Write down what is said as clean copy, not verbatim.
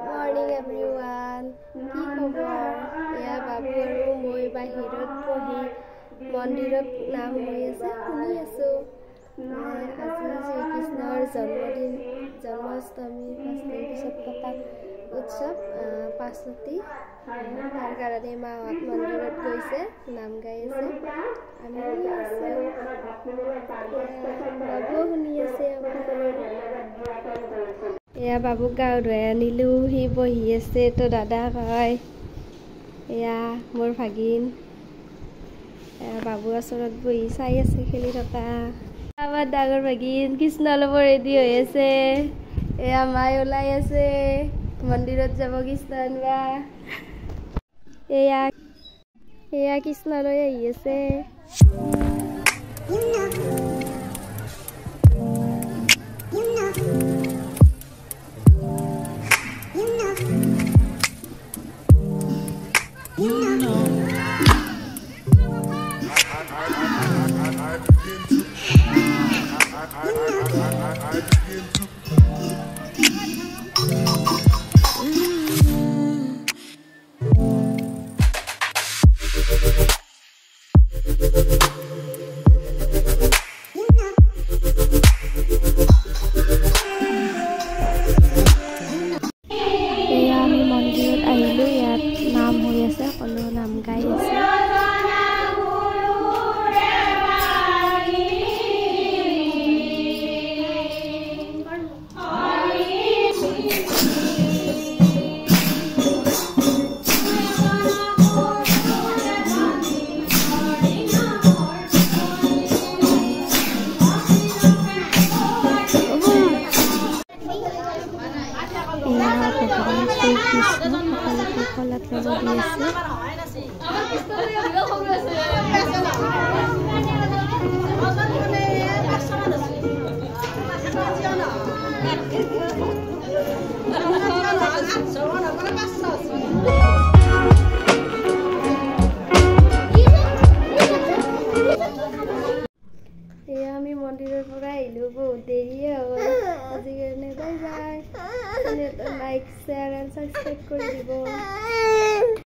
Morning everyone. কি খবৰ? এয়া বাবু আৰু মই বাহিৰত বহি মন্দিৰত নাম হৈ আছে শুনি আছো। আজি শ্ৰীকৃষ্ণৰ জন্মদিন জন্মাষ্টমী 5 দিন পিছত পতা উৎসৱ পাঁচতি তাৰ কাৰণে মাহঁত মন্দিৰত গৈছে নাম গাই আছে আমি শুনি আছো বাবু শুনি আছে এয়া বাবুক গাও ধুৱাই আনিলো সি বহি আছে তো দাদা কয় এয়া মোৰ ভাগিন বাবু ওচৰত বহি চাই আছে খেলি থকা আমাৰ ডাঙৰ ভাগিন কৃষ্ণ ল'ব ৰেডি হৈ আছে এয়া মাই ওলাই আছে মন্দিৰত যাব কৃষ্ণ আনবা এয়া কৃষ্ণ লৈ আহি আছে আমি মন্দিৰত আহিলো ইয়াত নাম হৈ আছে সকলো নাম গাই আছে আমি মন্দিৰৰ পৰা আহিলো বহুত দেৰিয়ে হ'ল আজি কাৰণে bye bye like share and subscribe কৰি দিব